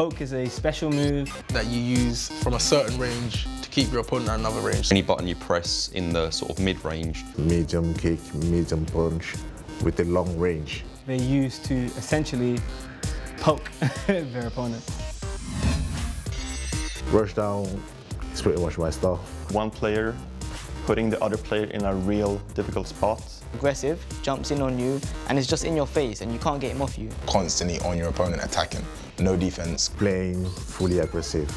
Poke is a special move that you use from a certain range to keep your opponent at another range. Any button you press in the sort of mid-range. Medium kick, medium punch with a long range. they use to essentially poke their opponent. Rush down is pretty much my style. One player putting the other player in a real difficult spot. Aggressive, jumps in on you, and is just in your face, and you can't get him off you. Constantly on your opponent, attacking, no defense. Playing fully aggressive.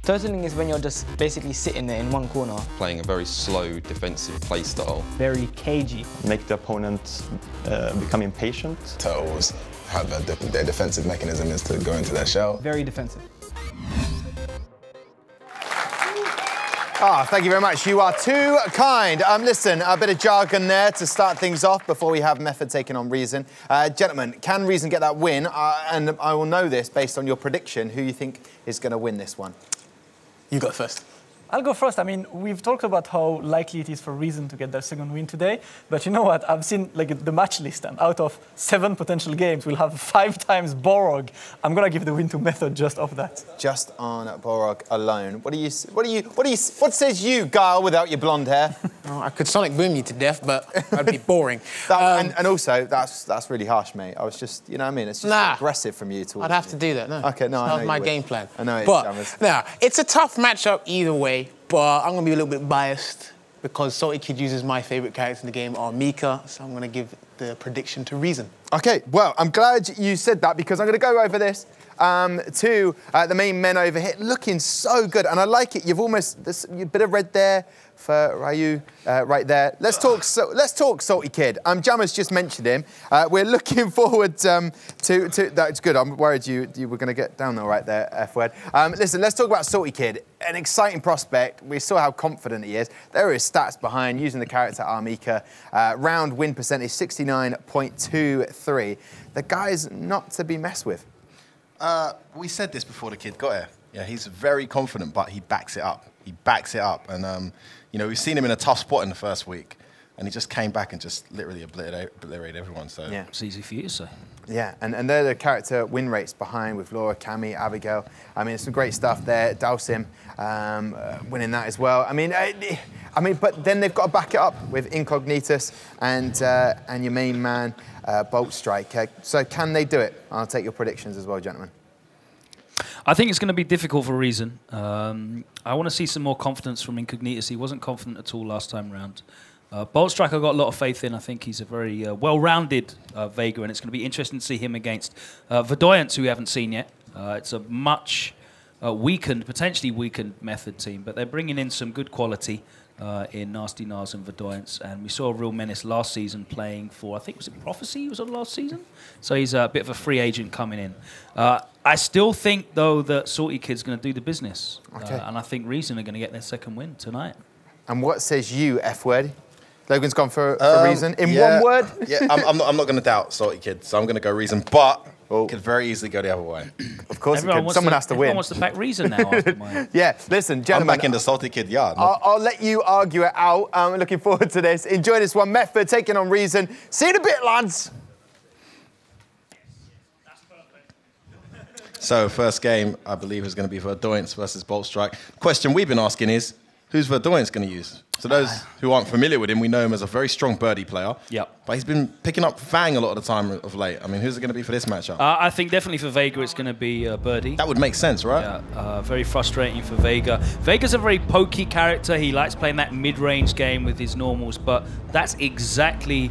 Turtling is when you're just basically sitting there in one corner. Playing a very slow defensive play style. Very cagey. Make the opponent become impatient. Turtles have their defensive mechanism is to go into their shell. Very defensive. Thank you very much. You are too kind. Listen, a bit of jargon there to start things off before we have Method taking on Reason. Gentlemen, can Reason get that win? And I will know this based on your prediction, who you think is going to win this one. You go first. I'll go first. I mean, we've talked about how likely it is for Reason to get their second win today. But you know what? I've seen like the match list, and out of 7 potential games, we'll have 5 times Borog. I'm gonna give the win to Method just off that. Just on Borog alone. What says you, Guile, without your blonde hair? Oh, I could Sonic Boom you to death, but that'd be boring. And also, that's really harsh, mate. I was just, you know what I mean? It's just aggressive from you towards I'd have to do that, no. Okay, no, I know That's my game plan. I know but, now, it's a tough matchup either way, but I'm going to be a little bit biased because Saltykid uses my favourite character in the game, Mika, so I'm going to give the prediction to Reason. Okay, well, I'm glad you said that because I'm going to go over this to the main men over here. Looking so good, and I like it. You've almost, there's a bit of red there for Ryu right there. Let's talk Saltykid. Jammer's just mentioned him. We're looking forward to that's good. I'm worried you were going to get down there right there, F-word. Listen, let's talk about Saltykid. An exciting prospect. We saw how confident he is. There are his stats behind using the character Armika. Round win percentage 69.23. The guy's not to be messed with. We said this before the kid got here. Yeah, he's very confident, but he backs it up. He backs it up. And, you know, we've seen him in a tough spot in the first week, and he just came back and just literally obliterated everyone. So yeah. It's easy for you to say. Yeah, and they're the character win rates behind with Laura, Cammy, Abigail. I mean, it's some great stuff there. Dalsim winning that as well. I mean, but then they've got to back it up with Incognitus and your main man, Boltstrike. So can they do it? I'll take your predictions as well, gentlemen. I think it's going to be difficult for Reason. I want to see some more confidence from Incognitus. He wasn't confident at all last time round. Boltstrike I've got a lot of faith in. I think he's a very well-rounded Vega, and it's going to be interesting to see him against Verdoyance, who we haven't seen yet. It's a much weakened, potentially weakened Method team, but they're bringing in some good quality in Nasty Nars and Verdoyance, and we saw RealMenace last season playing for, I think, was it Prophecy he was on last season? So he's a bit of a free agent coming in. I still think, though, that Saltykid's going to do the business, okay. And I think Reason are going to get their second win tonight. And what says you, F-word? Logan's gone for Reason. In one word? Yeah, I'm not going to doubt Saltykid, so I'm going to go Reason, but could very easily go the other way. Of course it could. Someone has to win. Everyone wants to back Reason now after mine. Yeah, listen, gentlemen. I'm back in the Saltykid yard. I'll let you argue it out. I'm looking forward to this. Enjoy this one. Method taking on Reason. See you in a bit, lads. So first game, I believe, is going to be Verdoyance versus Boltstrike. Question we've been asking is, who's Verdoyance going to use? So those who aren't familiar with him, we know him as a very strong birdie player. Yep. But he's been picking up Fang a lot of the time of late. I mean, who's it going to be for this matchup? I think definitely for Vega it's going to be Birdie. That would make sense, right? Yeah, very frustrating for Vega. Vega's a very pokey character. He likes playing that mid-range game with his normals, but that's exactly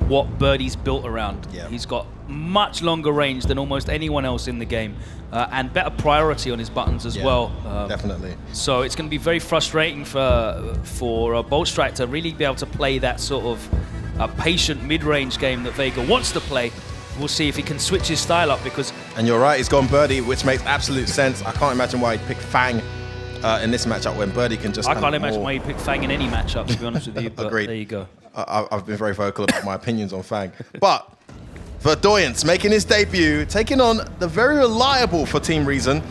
what Birdie's built around. Yeah. He's got much longer range than almost anyone else in the game, and better priority on his buttons as well. Definitely. So it's going to be very frustrating for Boltstrike to really be able to play that sort of patient mid-range game that Vega wants to play. We'll see if he can switch his style up because... And you're right, he's gone Birdie, which makes absolute sense. I can't imagine why he'd pick Fang in this matchup when Birdie can just... I can't imagine why he'd pick Fang in any matchup, to be honest with you, but Agreed. There you go. I've been very vocal about my opinions on Fang. But Verdoyance making his debut, taking on the very reliable for Team Reason,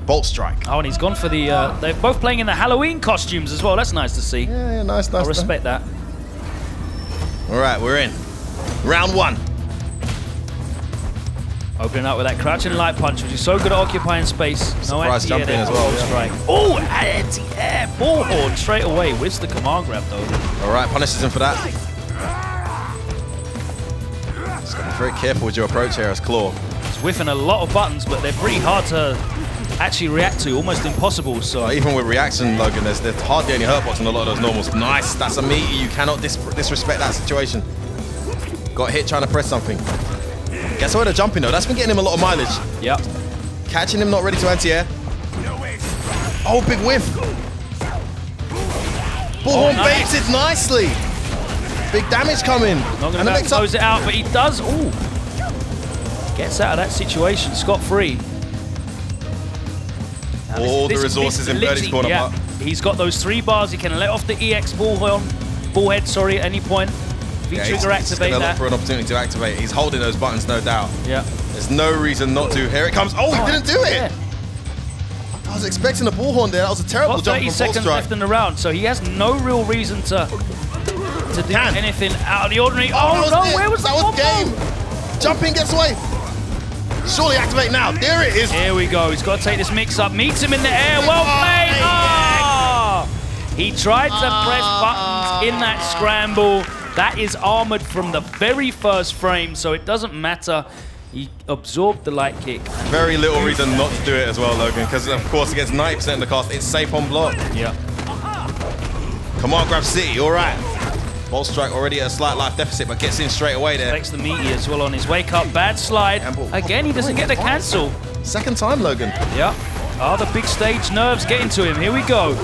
Boltstrike. Oh, and he's gone for the... they're both playing in the Halloween costumes as well. That's nice to see. Yeah, nice. I respect that. All right, we're in. Round one. Opening up with that crouching light punch, which is so good at occupying space. No Surprise anti-air jumping there. as well, yeah. Strike. Oh, anti-air. Bullhorn straight away. Whiffs the command grab, though. All right, punishes him for that. Just got to be very careful with your approach here as Claw. He's whiffing a lot of buttons, but they're pretty hard to actually react to, almost impossible. So even with reaction, Logan, there's hardly any hurt box in a lot of those normals. Nice, that's a meaty. You cannot disrespect that situation. Got hit trying to press something. Guess where they're jumping though? That's been getting him a lot of mileage. Yep. Catching him not ready to anti-air. Oh, big whiff. Bullhorn baits it nicely. Big damage coming. Not going to close it out, but he does. Ooh. Gets out of that situation scot-free. All the resources in Birdie's corner. Yeah. He's got those 3 bars. He can let off the EX bullhead, sorry, at any point. V-trigger activate that. Look for an opportunity to activate. He's holding those buttons, no doubt. Yeah. There's no reason not to. Here it comes. Oh, he didn't do it. Yeah. I was expecting a bullhorn there. That was a terrible jump from 30 seconds left in the round, so he has no real reason to do anything out of the ordinary. Oh no, where was that? Was game. Jumping gets away. Surely activate now. There it is. Here we go. He's got to take this mix up. Meets him in the air. Well played. Oh! He tried to press buttons in that scramble. That is armored from the very first frame, so it doesn't matter. He absorbed the light kick. Very little reason not to do it as well, Logan, because of course against 90% of the cast, it's safe on block. Yeah. Command grab City, all right. Boltstrike already at a slight life deficit, but gets in straight away there. Takes the meaty as well on his wake up. Bad slide. Again, he doesn't get the cancel. Second time, Logan. Yeah. Oh, the big stage nerves getting to him. Here we go.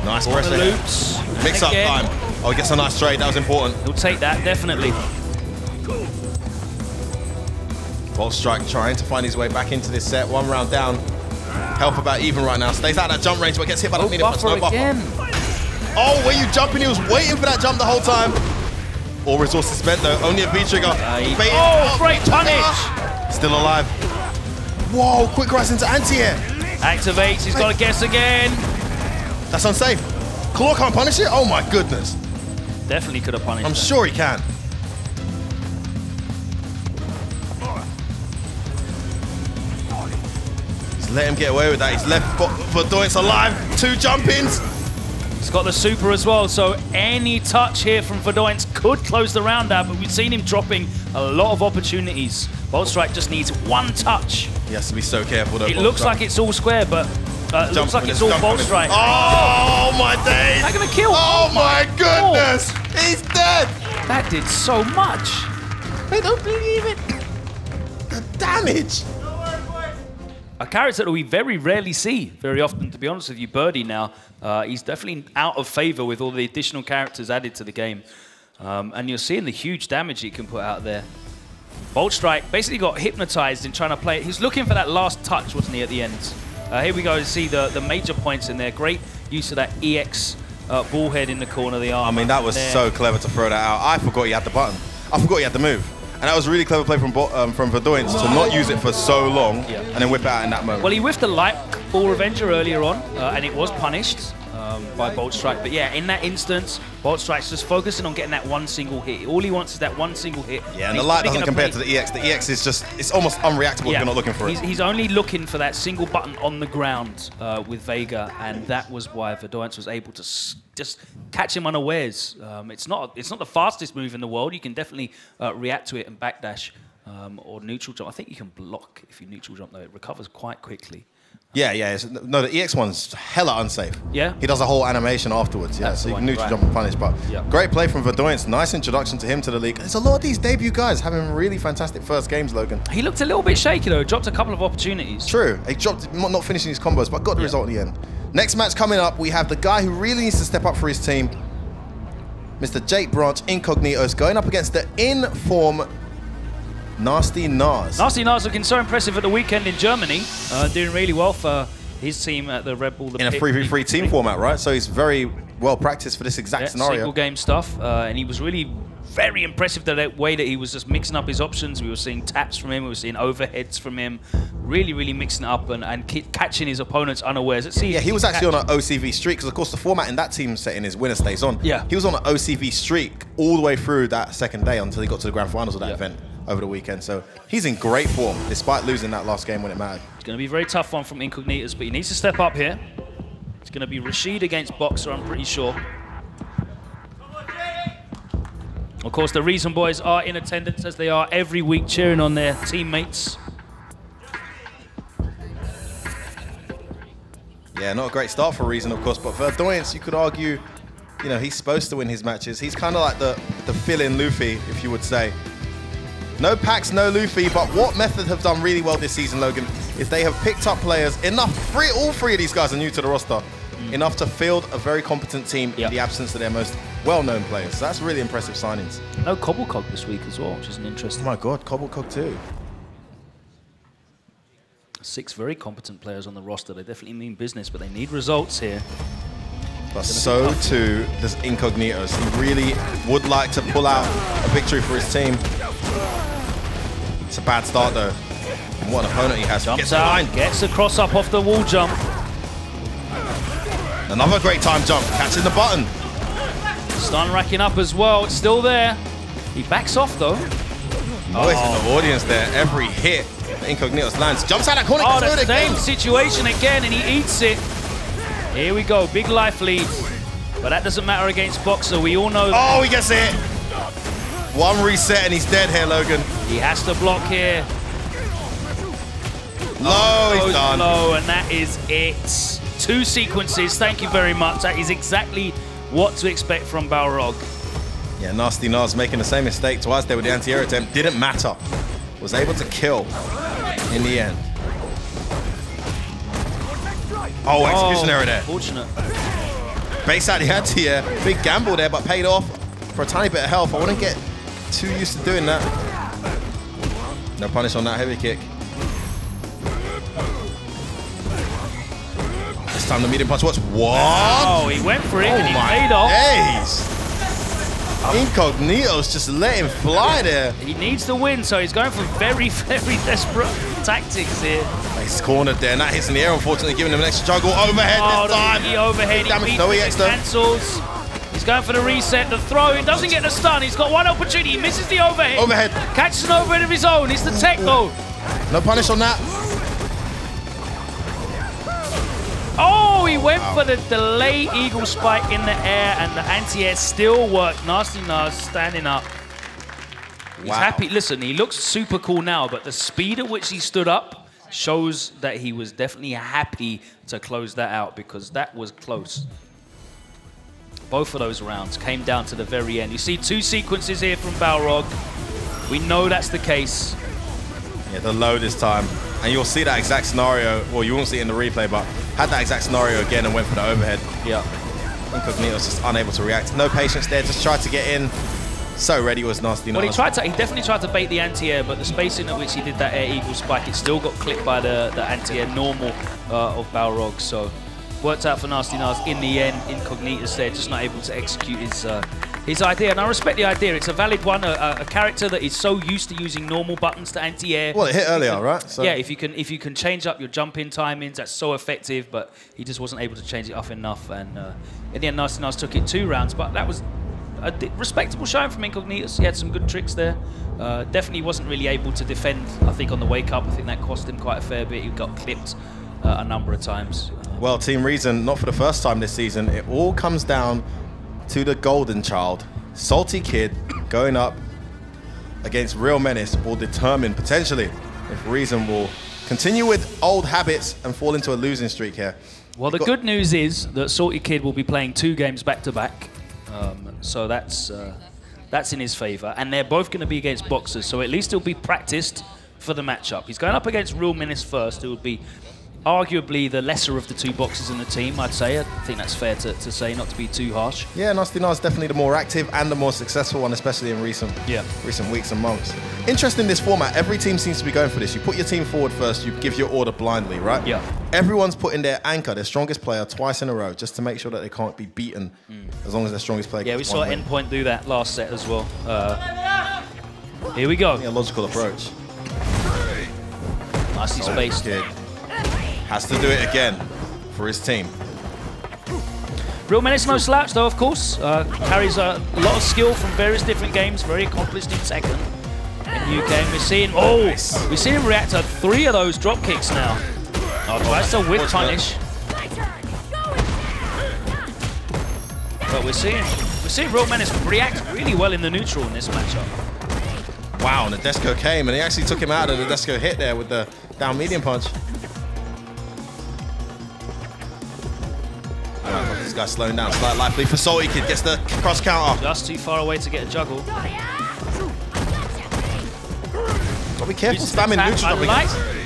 Nice pressure. Loops. Mix up time. Oh, he gets a nice trade. That was important. He'll take that, definitely. Boltstrike trying to find his way back into this set. 1 round down. Health about even right now. Stays out of that jump range, but gets hit by that medium punch. No buffer. Again. Oh, were you jumping? He was waiting for that jump the whole time. All resources spent though. Only a V-trigger. Oh, great punish. Still alive. Whoa, quick rise into anti-air. Activates. He's got to guess again. That's unsafe. Claw can't punish it? Oh my goodness. Definitely could have punished I'm that. sure he can. Just let him get away with that. He's left Verdoyance alive. 2 jump-ins. He's got the super as well, so any touch here from Verdoyance could close the round out, but we've seen him dropping a lot of opportunities. Boltstrike just needs 1 touch. He has to be so careful though. It looks like it's all square, but it looks like it's all Boltstrike. Oh my days! They're gonna kill. Oh my goodness! He's dead! That did so much. I don't believe it. The damage. A character that we very rarely see very often, to be honest with you. Birdie now, he's definitely out of favor with all the additional characters added to the game. And you're seeing the huge damage he can put out there. Boltstrike basically got hypnotized in trying to play it. He's looking for that last touch, wasn't he, at the end? Here we go to see the major points in there. Great use of that EX bullhead in the corner of the arm. I mean, that was so clever to throw that out. I forgot he had the button. I forgot he had the move. And that was a really clever play from Verdoyance to not use it for so long and then whip it out in that moment. Well, he whiffed the light ball revenger earlier on, and it was punished by Boltstrike. But yeah, in that instance, Boltstrike's just focusing on getting that 1 single hit. All he wants is that 1 single hit. Yeah, and the light doesn't compare to the EX. The EX is just, it's almost unreactable if you're not looking for it. He's only looking for that single button on the ground with Vega, and that was why Verdoyance was able to just catch him unawares. It's not the fastest move in the world. You can definitely react to it and backdash or neutral jump. I think you can block if you neutral jump, though. It recovers quite quickly. Yeah. No, the EX one's hella unsafe. Yeah? He does a whole animation afterwards, yeah, so you can neutral jump and punish. But great play from Verdoyance. Nice introduction to him to the league. There's a lot of these debut guys having really fantastic first games, Logan. He looked a little bit shaky, though. Dropped a couple of opportunities. True. He dropped, not finishing his combos, but got the result in the end. Next match coming up, we have the guy who really needs to step up for his team, Mr. Jake Branch, Incognitus, going up against the in-form Nasty Nars. Nasty Nars looking so impressive at the weekend in Germany, doing really well for his team at the Red Bull. In a 3v3 team format, right? So he's very well practiced for this exact scenario. Single game stuff, and he was really very impressive the way that he was just mixing up his options. We were seeing taps from him, we were seeing overheads from him, really mixing it up and catching his opponents unawares. Let's see. Yeah, he was actually on an OCV streak, because of course the format in that team setting is winner stays on. Yeah. He was on an OCV streak all the way through that second day until he got to the grand finals of that event. over the weekend. So he's in great form, despite losing that last game when it mattered. It's going to be a very tough one from Incognitus, but he needs to step up here. It's going to be Rashid against Boxer, I'm pretty sure. Of course, the Reason Boys are in attendance, as they are every week, cheering on their teammates. Yeah, not a great start for Reason, of course, but Verdoyance, you could argue, you know, he's supposed to win his matches. He's kind of like the fill-in Luffy, if you would say. No packs, no Luffy, but what Method have done really well this season, Logan, is they have picked up players enough, all three of these guys are new to the roster, enough to field a very competent team in the absence of their most well-known players. So that's really impressive signings. No Cobblecog this week as well, which is an interesting. Oh my God, Cobblecog too. 6 very competent players on the roster. They definitely mean business, but they need results here. But so too does Incognitus. He really would like to pull out a victory for his team. It's a bad start though. And what an opponent he has. Jumps out, gets a cross up off the wall jump. Another great time jump, catching the button. Stun racking up as well, it's still there. He backs off though. Oh, he's in the audience there. Every hit Incognitus lands. Jumps out that corner. Oh, the same situation again, and he eats it. Here we go, big life lead. But that doesn't matter against Boxer, we all know. Oh, he gets it. One reset and he's dead here, Logan. He has to block here. Low, he's done. Low, and that is it. 2 sequences, thank you very much. That is exactly what to expect from Balrog. Yeah, Nasty Nas making the same mistake twice there with the anti-air attempt. Didn't matter. Was able to kill in the end. Oh, execution error there. Fortunate. Base out the anti-air. Big gamble there, but paid off for a tiny bit of health. I wouldn't get too used to doing that. No punish on that heavy kick. This time the medium punch. What? Oh, he went for it and he paid off. Days. Incognitus just let him fly there. He needs to win, so he's going for very, very desperate tactics here. He's cornered there, and that hits in the air, unfortunately, giving him an extra juggle. Overhead this time. The overhead, he no EX though. Cancels. He's going for the reset, the throw. He doesn't get the stun. He's got one opportunity. He misses the overhead. Overhead. Catches an overhead of his own. It's the tech though. No punish on that. Oh, he went for the delay eagle spike in the air, and the anti-air still worked. Nasty Nas standing up. He's happy. Listen, he looks super cool now, but the speed at which he stood up shows that he was definitely happy to close that out, because that was close. Both of those rounds came down to the very end. You see 2 sequences here from Balrog. We know that's the case. Yeah, the low this time. And you'll see that exact scenario. Well, you won't see it in the replay, but had that exact scenario again and went for the overhead. Yeah. Incognitus just unable to react. No patience there, just tried to get in. So ready was Nasty Nas. Well, he definitely tried to bait the anti-air, but the spacing at which he did that air eagle spike, it still got clipped by the anti-air normal of Balrog. So worked out for Nasty Nas in the end. Incognitus there, just not able to execute his idea. And I respect the idea. It's a valid one. A character that is so used to using normal buttons to anti-air. Well, it hit earlier, right? So. Yeah, if you can change up your jump-in timings, that's so effective. But he just wasn't able to change it up enough. And in the end, Nasty Nas took it 2 rounds. But that was a respectable showing from Incognitus. He had some good tricks there. Definitely wasn't really able to defend, I think, on the wake-up. I think that cost him quite a fair bit. He got clipped a number of times. Well, Team Reason, not for the first time this season, it all comes down to the golden child. Saltykid going up against RealMenace will determine, potentially, if Reason will continue with old habits and fall into a losing streak here. Well, the good news is that Saltykid will be playing 2 games back-to-back. So that's in his favour. And they're both going to be against boxers, so at least he'll be practiced for the matchup. He's going up against RealMenace first, who would be arguably the lesser of the 2 boxers in the team, I'd say. I think that's fair to say, not to be too harsh. Yeah, Nasty Nas is definitely the more active and the more successful one, especially in recent weeks and months. Interesting, this format, every team seems to be going for this. You put your team forward first, you give your order blindly, right? Yeah. Everyone's putting their anchor, their strongest player, twice in a row, just to make sure that they can't be beaten as long as their strongest player gets one win. Endpoint do that last set as well. Here we go. A logical approach. Nicely spaced. Kid has to do it again for his team. RealMenace no slouch though, of course. Carries a lot of skill from various different games, very accomplished in second. In UK. We're seeing, we're seeing him react to 3 of those drop kicks now. Oh, tries to whip punish. But we're seeing RealMenace react really well in the neutral in this matchup. Wow, and the Desco came, and he actually took him out of the Desco hit there with the down medium punch. This guy's slowing down. Slight life lead for Saltykid. Gets the cross counter. Just too far away to get a juggle. Gotta be careful spamming neutral.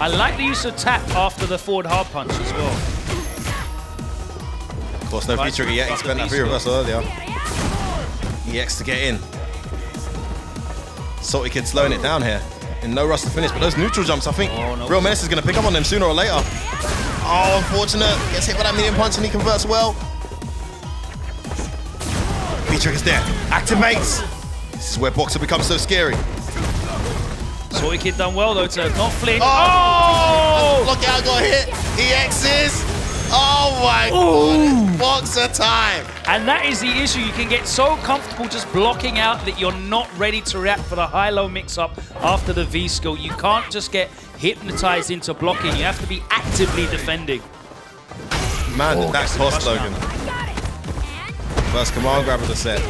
I like the use of tap after the forward hard punch as well. Of course, no V-trigger yet. He spent that free reversal earlier. EX to get in. Saltykid slowing it down here. In no rush to finish, but those neutral jumps, I think RealMenace is going to pick up on them sooner or later. Oh, unfortunate. Gets hit by that medium punch and he converts well. V-trigger's there. Activates. This is where Boxer becomes so scary. Saltykid done well though to not flinch. Oh! Look out, got hit. EXs. Oh my God, Boxer time. And that is the issue. You can get so comfortable just blocking out that you're not ready to react for the high-low mix-up after the V-skill. You can't just get hypnotized into blocking. You have to be actively defending. Man, did that cost Logan. First command grab of the set.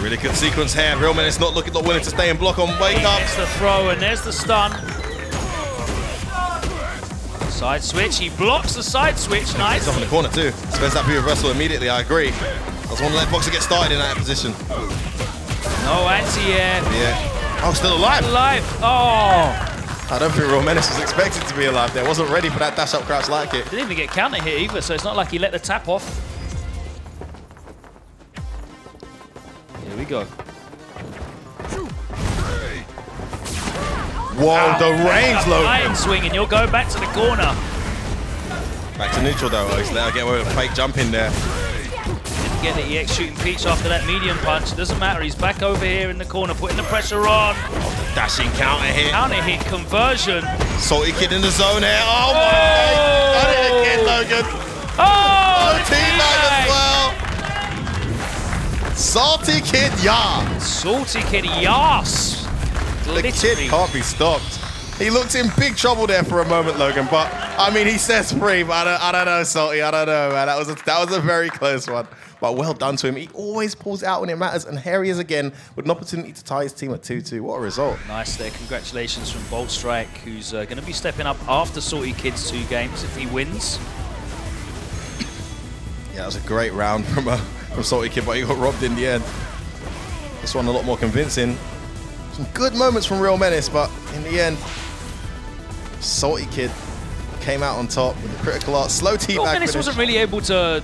Really good sequence here. RealMenace not willing to stay and block on wake up. There's the throw and there's the stun. Side switch, he blocks the side switch, nice. He's off in the corner too. Spends that reversal immediately, I agree. I just want to let Boxer get started in that position. No anti-air. Yeah. Oh, still alive. Alive, oh. I don't think RealMenace was expected to be alive there. Wasn't ready for that dash up crouch light kick. Didn't even get counter hit either, so it's not like he let the tap off. Here we go. Whoa, the range, Logan. Iron swing, and you'll go back to the corner. Back to neutral though. He's let her get away with a fake jump in there. Didn't get the EX shooting peach after that medium punch. It doesn't matter. He's back over here in the corner, putting the pressure on. Dashing counter hit. Counter hit conversion. Saltykid in the zone here. Oh my God. Got it again, Logan. Oh, teammate as well. Saltykid, yeah. Saltykid, yes. The kid can't be stopped. He looked in big trouble there for a moment, Logan. But I mean, he says free, but I don't know, Salty. I don't know, man. That was a very close one. But well done to him. He always pulls out when it matters, and here he is again with an opportunity to tie his team at 2-2. What a result! Nice there. Congratulations from Boltstrike, who's going to be stepping up after Saltykid's 2 games if he wins. Yeah, that was a great round from Saltykid, but he got robbed in the end. This one a lot more convincing. Some good moments from RealMenace, but in the end, Saltykid came out on top with the critical art. Slow teabag finish. RealMenace wasn't really able to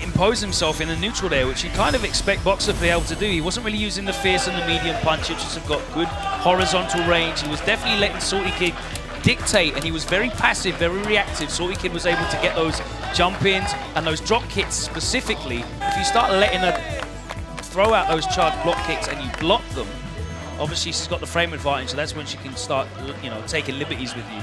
impose himself in the neutral there, which you kind of expect Boxer to be able to do. He wasn't really using the fierce and the medium punch, which have got good horizontal range. He was definitely letting Saltykid dictate, and he was very passive, very reactive. Saltykid was able to get those jump-ins and those drop kicks specifically. If you start letting her throw out those charged block kicks and you block them, obviously she's got the frame advantage, so that's when she can start, taking liberties with you.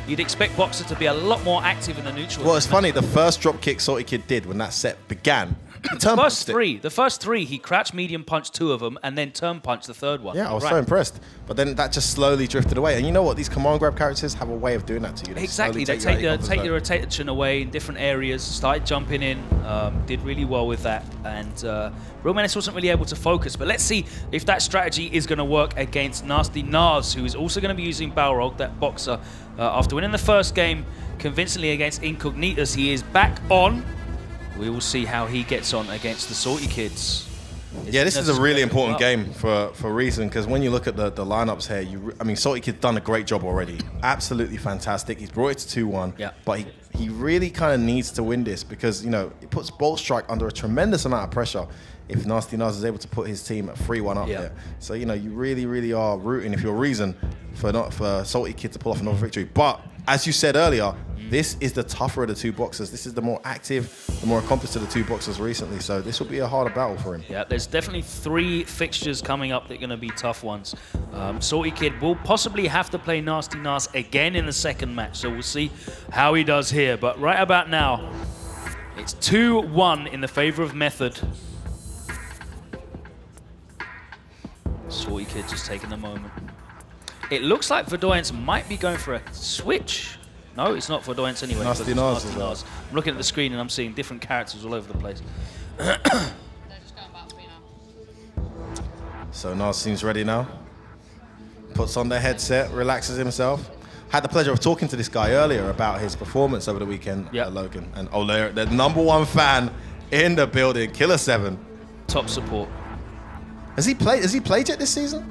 You'd expect Boxer to be a lot more active in the neutral. Well, it's funny, the first drop kick Saltykid did when that set began, the first three, he crouch medium punched 2 of them and then turn punch the 3rd one. Yeah, I was so impressed. But then that just slowly drifted away. And you know what? These command grab characters have a way of doing that to you. Exactly. They take your rotation away in different areas, started jumping in, did really well with that. And RealMenace wasn't really able to focus. But let's see if that strategy is going to work against Nasty Nars, who is also going to be using Balrog, that Boxer. After winning the first game convincingly against Incognitus, he is back on. We will see how he gets on against the Saltykids. Yeah, this is a really important game for reason, because when you look at the lineups here, I mean, Saltykid's done a great job already. Absolutely fantastic. He's brought it to 2-1, but he really kind of needs to win this because, it puts Boltstrike under a tremendous amount of pressure if Nasty Nars is able to put his team at 3-1 up there. So, you really, really are rooting, if you're reason, for Saltykid to pull off another victory. But, as you said earlier, this is the tougher of the 2 boxers. This is the more active, the more accomplished of the 2 boxers recently. So this will be a harder battle for him. Yeah, there's definitely 3 fixtures coming up that are going to be tough ones. Saltykid will possibly have to play Nasty Nars again in the 2nd match. So we'll see how he does here. But right about now, it's 2-1 in the favor of Method. Saltykid just taking a moment. It looks like Verdoyance might be going for a switch. No, it's not Verdoyance anyway. Nasty Nas. I'm looking at the screen and I'm seeing different characters all over the place. So Nas seems ready now. Puts on the headset, relaxes himself. Had the pleasure of talking to this guy earlier about his performance over the weekend, Logan. And Ole, the #1 fan in the building, Killer7. Top support. Has he played yet this season?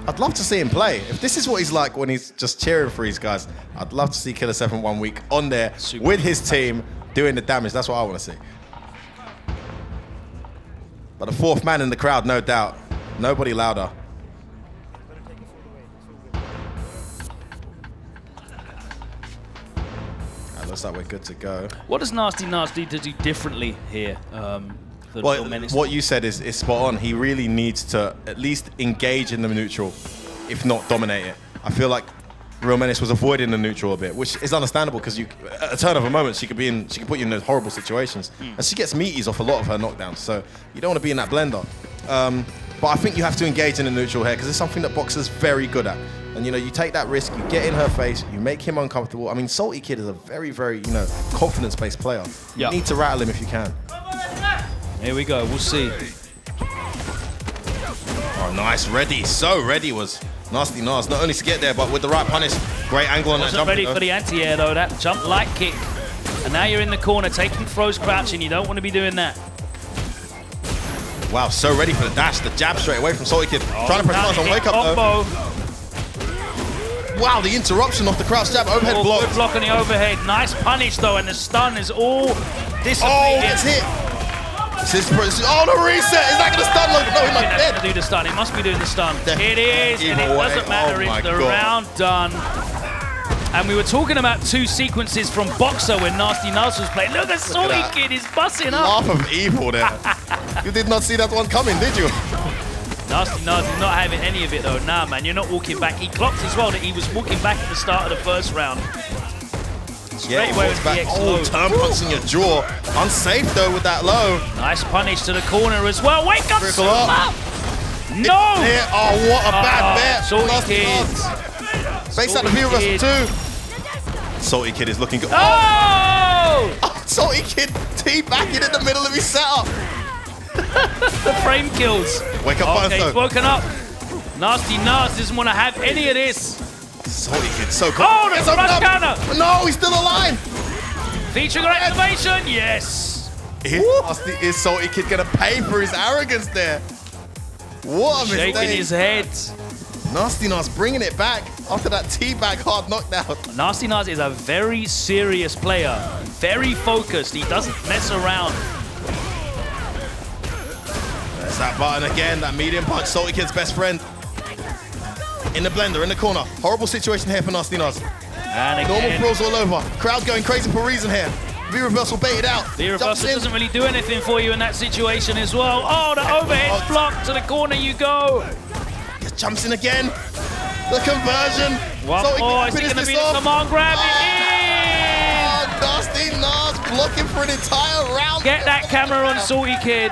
I'd love to see him play. If this is what he's like when he's just cheering for his guys, I'd love to see Killer7 1 week on there with his team doing the damage. That's what I want to see. But the 4th man in the crowd, no doubt. Nobody louder. Looks like we're good to go. What does Nasty Nas need to do differently here? Well, what you said is spot on. He really needs to at least engage in the neutral, if not dominate it. I feel like RealMenace was avoiding the neutral a bit, which is understandable because at a turn of a moment she could put you in those horrible situations, and she gets meaties off a lot of her knockdowns. So you don't want to be in that blender. But I think you have to engage in the neutral here because it's something that boxers very good at. And you know, you take that risk, you get in her face, you make him uncomfortable. I mean, Saltykid is a very, very, you know, confidence-based player. You need to rattle him if you can. Here we go, we'll see. Oh, nice, ready. So ready was Nasty Nas. Not only to get there, but with the right punish. Great angle on that jump. Wasn't ready for the anti-air though, that jump light kick. And now you're in the corner, taking throws, crouching. You don't want to be doing that. Wow, so ready for the dash. The jab straight away from Saltykid. Trying to press on wake up though. Wow, the interruption off the crouch jab, overhead block. Good block on the overhead. Nice punish though, and the stun is all dissipated. Oh, it's hit. Oh, the reset. Is that going to stun Logan? No, he's not dead. Do the stun. It must be doing the stun. It is, and it doesn't matter. It's the round done. And we were talking about 2 sequences from Boxer when Nasty Nas was playing. Look at Saltykid, he's busting up. Laugh of evil there. You did not see that one coming, did you? Nasty Nas is not having any of it though. Nah, man, you're not walking back. He clocked as well that he was walking back at the start of the first round. Straight away with back. Oh, turn punch in your jaw. Unsafe though with that low. Nice punish to the corner as well. Wake up, Trickle up. No! Oh, what a bad bet. Saltykid. Face out the view reversal too. Saltykid is looking good. Oh! Saltykid teabagging in the middle of his setup. The frame kills. Wake up, okay, he's woken up. Nasty Nas doesn't want to have any of this. Saltykid so cool. Oh, the front counter. No, he's still alive. Featuring activation, yes. Is Saltykid going to pay for his arrogance there? What a mistake. Shaking his head. Nasty Nas bringing it back after that teabag hard knockdown. Nasty Nas is a very serious player. Very focused. He doesn't mess around. There's that button again, that medium punch, Saltykid's best friend. In the blender, in the corner. Horrible situation here for Nasty Nas. And again. Normal throws all over. Crowd going crazy for a reason here. V-reversal baited out. V-reversal doesn't really do anything for you in that situation as well. Oh, the overhead block to the corner you go. Just jumps in again. The conversion. One more. Is it going to be the command grab? It is. Nasty Nas blocking for an entire round. Get that camera on Saltykid.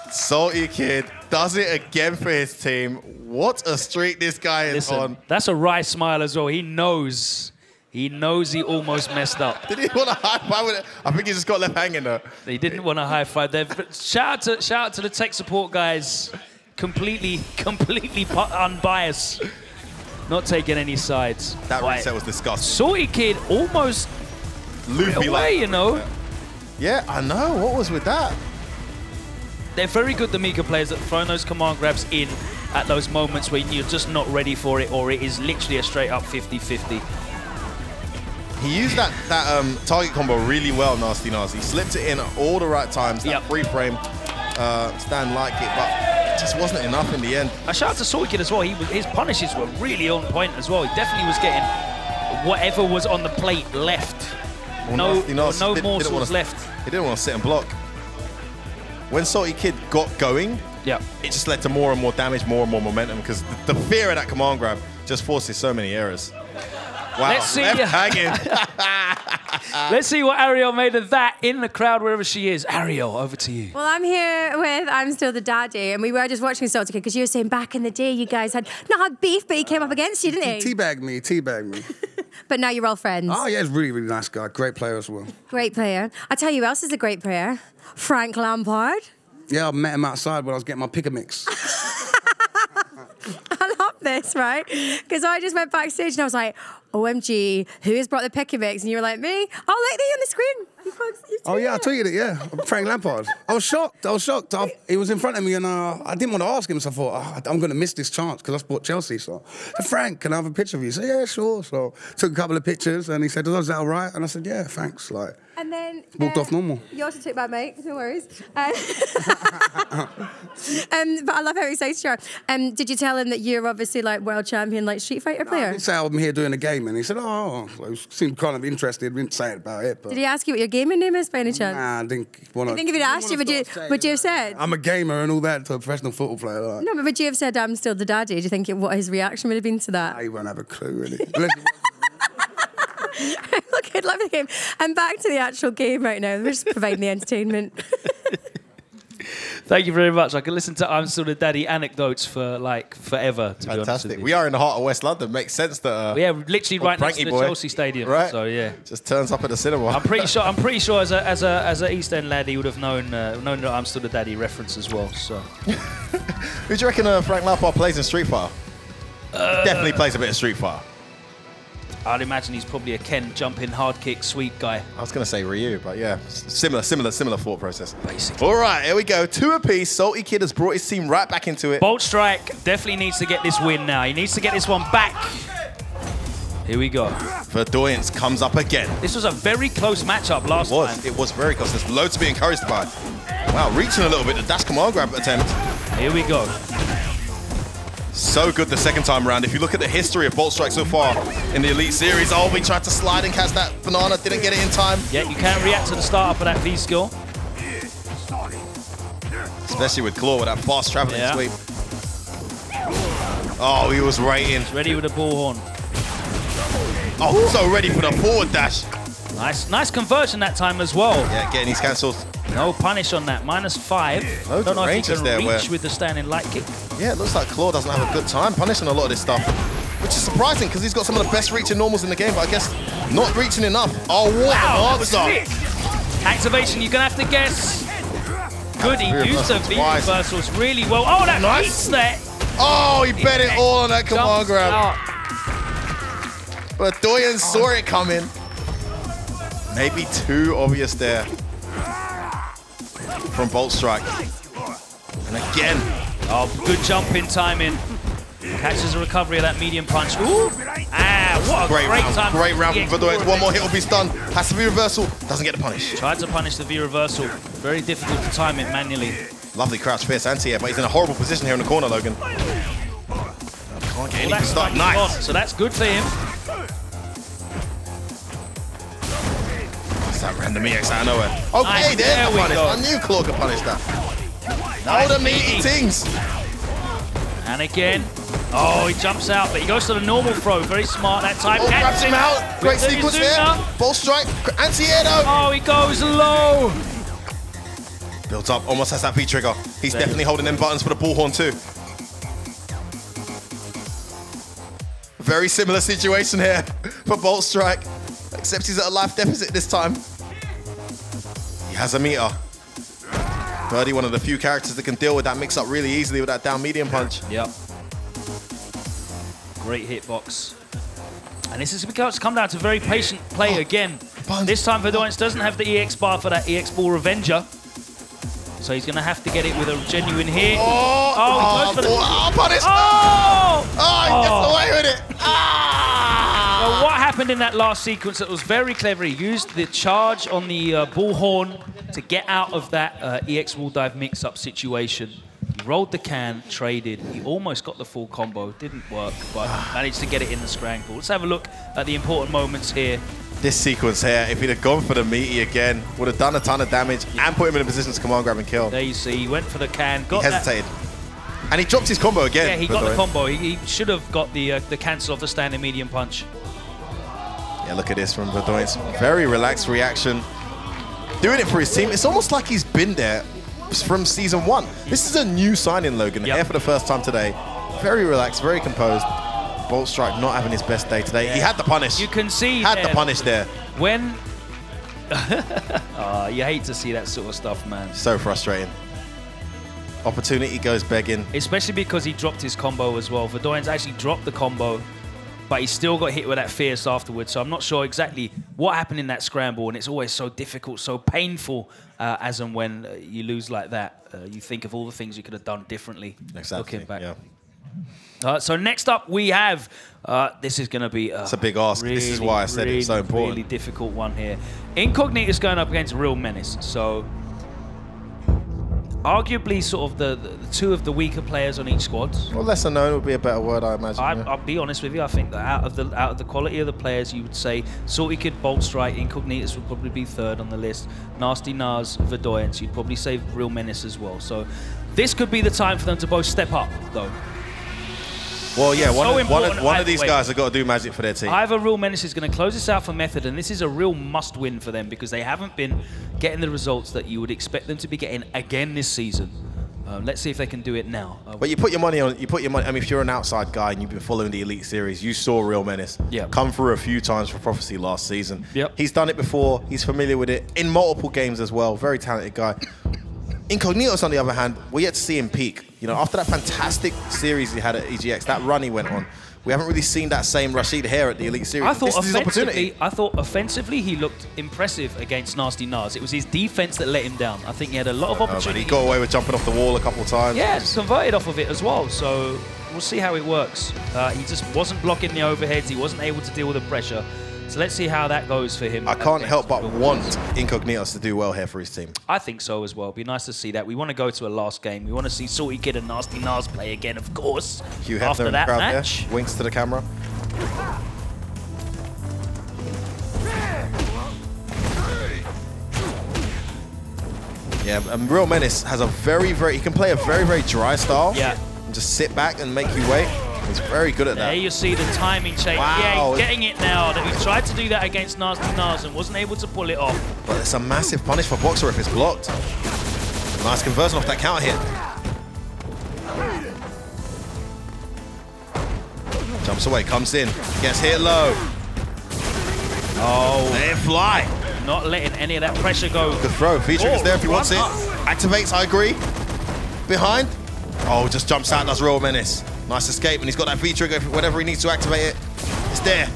Saltykid does it again for his team. What a streak this guy is on. That's a wry smile as well. He knows. He knows he almost messed up. Did he want to high five with it? I think he just got left hanging though. He didn't want to high five there. Shout out to the tech support guys. Completely unbiased. Not taking any sides. That reset was disgusting. Saltykid almost loopy away, you know. Yeah, I know. What was with that? They're very good, the Mika players, at throwing those command grabs in at those moments where you're just not ready for it, or it is literally a straight up 50-50. He used that target combo really well, Nasty Nas. He slipped it in at all the right times. That free frame, Stan liked it, but it just wasn't enough in the end. A shout out to Saltykid as well. His punishes were really on point as well. He definitely was getting whatever was on the plate left. Well, no morsels left. He didn't want to sit and block. When Saltykid got going, it just led to more and more damage, more and more momentum, because the fear of that command grab just forces so many errors. Wow, Let's see left hanging. Let's see what Ariel made of that in the crowd, wherever she is. Ariel, over to you. Well, I'm here with I'm Still the Daddy, and we were just watching Saltykid because you were saying back in the day you guys had not had beef, but he came up against you, didn't he? Teabagged me. But now you're all friends. Oh, yeah, he's really, really nice guy. Great player as well. Great player. I tell you who else is a great player? Frank Lampard. Yeah, I met him outside when I was getting my pick a mix. I love this, right? Because I just went backstage and I was like, OMG, who has brought the pick a mix? And you were like, me? Oh, look, they're on the screen. Oh, yeah, I tweeted it, yeah. Frank Lampard. I was shocked. He was in front of me and I didn't want to ask him, so I thought, I'm going to miss this chance because I support Chelsea. So, Frank, can I have a picture of you? He said, yeah, sure. So, took a couple of pictures and he said, is that all right? And I said, yeah, thanks. Like, and then walked off normal. You also took my mic, no worries. But I love how excited you are. Did you tell him that you're obviously like world champion, like Street Fighter player? I didn't say I'm here doing a game, and he said, oh, he seemed kind of interested. Didn't say it about it. But did he ask you what your gaming name is by any chance? Nah, I didn't want to. I think if he'd asked you, would you have said? I'm a gamer and all that to a professional football player. Like. No, but would you have said, I'm still the daddy? Do you think what his reaction would have been to that? He won't have a clue, really. Look, I'd love the game. And back to the actual game right now. We're just providing the entertainment. Thank you very much. I could listen to I'm Still the Daddy anecdotes for like forever. To Fantastic. We are in the heart of West London. Makes sense that. Yeah, literally right next to the Chelsea Stadium. Right. So yeah, just turns up at the cinema. I'm pretty sure as a East End lad, he would have known the I'm Still the Daddy reference as well. So. Who do you reckon Frank Lampard plays in Street Fighter? Definitely plays a bit of Street Fighter. I'd imagine he's probably a Ken jumping hard kick sweep guy. I was going to say Ryu, but yeah, similar thought process. Basically. All right, here we go. 2 apiece. Saltykid has brought his team right back into it. Boltstrike definitely needs to get this win now. He needs to get this one back. Here we go. Verdoyance comes up again. This was a very close matchup last time. It was very close. There's loads to be encouraged by. Wow, reaching a little bit. The dash command grab attempt. Here we go. So good the second time around. If you look at the history of Boltstrike so far in the Elite Series, we tried to slide and catch that banana, didn't get it in time. Yeah, you can't react to the start up of that V skill. Especially with Claw with that fast traveling sweep. Oh, he was waiting. He's ready with the bullhorn. Oh, so ready for the forward dash. Nice conversion that time as well. Yeah, getting these cancels. No punish on that. -5. Loads Don't know if he can there reach with the standing light kick. Yeah, it looks like Claw doesn't have a good time punishing a lot of this stuff. Which is surprising because he's got some of the best reaching normals in the game, but I guess not reaching enough. Oh, what an answer. Activation, you're going to have to guess. Good, he used the V reversals really well. Oh, that beats that. Oh, he bet it all on that command grab. Out. But Doyen saw it coming. Maybe too obvious there from Boltstrike. And again. Oh, good jump in timing. Catches a recovery of that medium punch. Ooh! What a great time. Great round from Verdoyance. One more hit will be stunned. Has to be reversal. Doesn't get the punish. Tried to punish the V reversal. Very difficult to time it manually. Lovely crouch fierce anti-air, but he's in a horrible position here in the corner, Logan. Can't get anything stuck. Nice. So that's good for him. That random EX out of nowhere. Okay, there we go. I knew Claw could punish that. Nice the meaty things. And again. Oh, he jumps out, but he goes to the normal throw. Very smart that time. Oh, grabs him out. Great sequence there. Boltstrike. Anti-air though. Oh, he goes low. Built up. Almost has that V-trigger. He's definitely holding them buttons for the bullhorn too. Very similar situation here for Boltstrike. Except he's at a life deficit this time. He has a meter. Birdie, one of the few characters that can deal with that mix-up really easily with that down medium punch. Yep. Great hitbox. And this is because it's come down to very patient play again. This time Verdoyance doesn't have the EX bar for that EX Ball Revenger. So he's going to have to get it with a genuine hit. He goes for the... punish! He gets away with it! Well, what happened in that last sequence that was very clever, he used the charge on the bullhorn to get out of that EX wall dive mix-up situation. He rolled the can, traded. He almost got the full combo. Didn't work, but managed to get it in the scramble. Let's have a look at the important moments here. This sequence here, if he'd have gone for the meaty again, would have done a ton of damage and put him in a position to command grab and kill. There you see, he went for the can. He hesitated. And he dropped his combo again. Yeah, he got the combo. He should have got the cancel off the standing medium punch. Yeah, look at this from Verdoyance. Very relaxed reaction. Doing it for his team. It's almost like he's been there from season 1. This is a new signing, Logan. Here for the first time today. Very relaxed, very composed. Boltstrike not having his best day today. He had the punish. You can see had the punish there. When you hate to see that sort of stuff, man. So frustrating. Opportunity goes begging. Especially because he dropped his combo as well. Verdoyance actually dropped the combo, but he still got hit with that fierce afterwards. So I'm not sure exactly what happened in that scramble, and it's always so difficult, so painful as and when you lose like that. You think of all the things you could have done differently. Exactly. Looking back. Yeah. So next up we have, this is going to be it's a big ask. Really, this is why I said it's so important. Really difficult one here. Incognitus going up against RealMenace. So arguably sort of the two of the weaker players on each squad. Well, lesser known would be a better word, I imagine. I'll be honest with you. I think that out of the quality of the players, you would say Saltykid, Boltstrike, Incognitus would probably be third on the list. Nasty Nas, Verdoyance, you'd probably say RealMenace as well. So this could be the time for them to both step up, though. Well, yeah, one of these guys have got to do magic for their team. Either RealMenace is going to close this out for Method, and this is a real must-win for them because they haven't been getting the results that you would expect them to be getting again this season. Let's see if they can do it now. But you put your money on. I mean, if you're an outside guy and you've been following the Elite Series, you saw RealMenace come through a few times for Prophecy last season. He's done it before. He's familiar with it in multiple games as well. Very talented guy. Incognitus, on the other hand, we're yet to see him peak. You know, after that fantastic series he had at EGX, that run he went on, we haven't really seen that same Rashid here at the Elite Series. I thought this is his opportunity. I thought offensively he looked impressive against Nasty Nas. It was his defense that let him down. I think he had a lot of opportunity. He got away with jumping off the wall a couple of times. Yeah, converted off of it as well. So we'll see how it works. He just wasn't blocking the overheads. He wasn't able to deal with the pressure. So let's see how that goes for him. I can't help but want Incognitus to do well here for his team. I think so as well. It'd be nice to see that. We want to go to a last game. We want to see Saltykid and Nasty Nas play again, of course. Hugh Hefner after that match. There. Winks to the camera. Yeah, RealMenace has a he can play a very dry style. Yeah. And just sit back and make you wait. He's very good at that. There you see the timing change. Wow. Yeah, he's getting it now. He tried to do that against Nasty Nas and wasn't able to pull it off. But it's a massive punish for Boxer if it's blocked. Nice conversion off that counter hit. Jumps away, comes in, gets hit low. Oh. Let it fly. Not letting any of that pressure go. Good throw. Featuring is there if he wants it. Activates, I agree. Behind. Oh, just jumps out, does RealMenace. Nice escape, and he's got that V-trigger whenever he needs to activate it. It's there.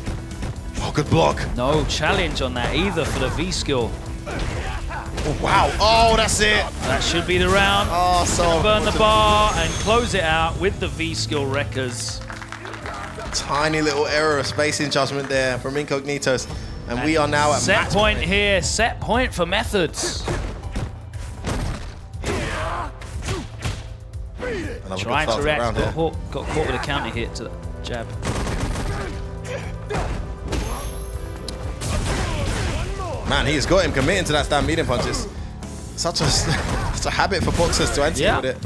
Oh, good block. No challenge on that either for the V-skill. Oh, wow. Oh, that's it. That should be the round. Oh, so burn the bar and close it out with the V-skill wreckers. Tiny little error of spacing judgment there from Incognitus. And we are now at set point here. Set point for Methods. Trying to react, got caught with a counter hit to the jab. Man, he's got him committing to that stand medium punches. Such a habit for boxers to enter with it.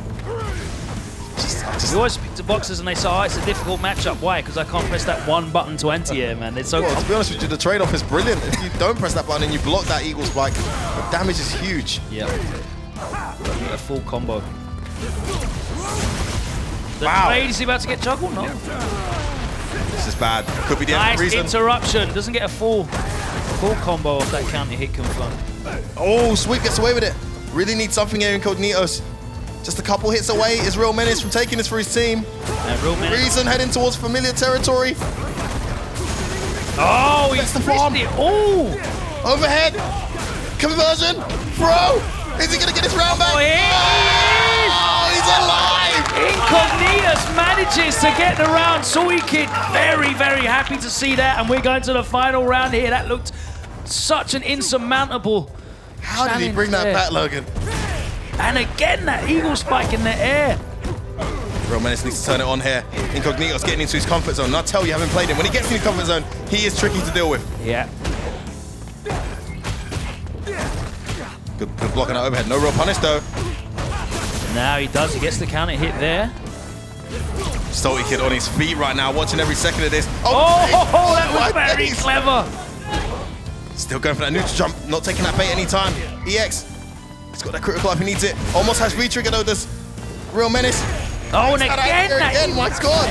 You always speak to boxers and they say, oh, it's a difficult matchup. Why? Because I can't press that one button to enter here, man. It's so to be honest with you, the trade-off is brilliant. If you don't press that button and you block that eagle spike, the damage is huge. Yeah. A full combo. The trade is about to get juggled? No. This is bad. Could be the end of the reason. Nice interruption. Doesn't get a full combo off that counter hit confirmed. Oh, Sweep gets away with it. Really needs something here, Incognitus. Just a couple hits away is RealMenace from taking this for his team. Reason heading towards familiar territory. Oh, he's the farm. Oh, overhead. Conversion. Throw. Is he going to get his round back? Oh, he's alive. Incognitus manages to get the round. Saltykid very happy to see that. And we're going to the final round here. That looked such an insurmountable How did he bring that back, Logan? And again, that eagle spike in the air. RealMenace needs to turn it on here. Incognitus getting into his comfort zone. Not tell you haven't played him. When he gets in his comfort zone, he is tricky to deal with. Yeah. Good block on that overhead. No real punish though. Now he does. He gets the counter hit there. Saltykid on his feet right now, watching every second of this. Oh, that was very clever. Still going for that neutral jump, not taking that bait anytime. EX, he's got that critical if he needs it. Almost has V-trigger though, does RealMenace. Oh, and again, my God.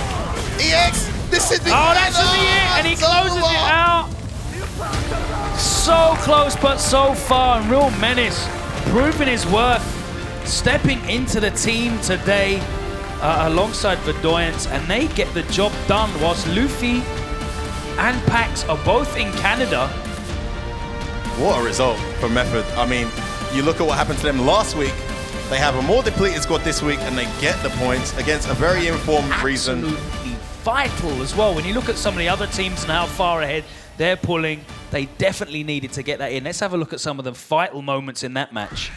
EX, this is the that should be it, and he closes it out. So close, but so far, and RealMenace proving his worth, stepping into the team today alongside Verdoyance, and they get the job done whilst Luffy and Pax are both in Canada. What a result for Method. I mean, you look at what happened to them last week. They have a more depleted squad this week, and they get the points against a very informed Reason. Absolutely vital as well. When you look at some of the other teams and how far ahead they're pulling, they definitely needed to get that in. Let's have a look at some of the vital moments in that match.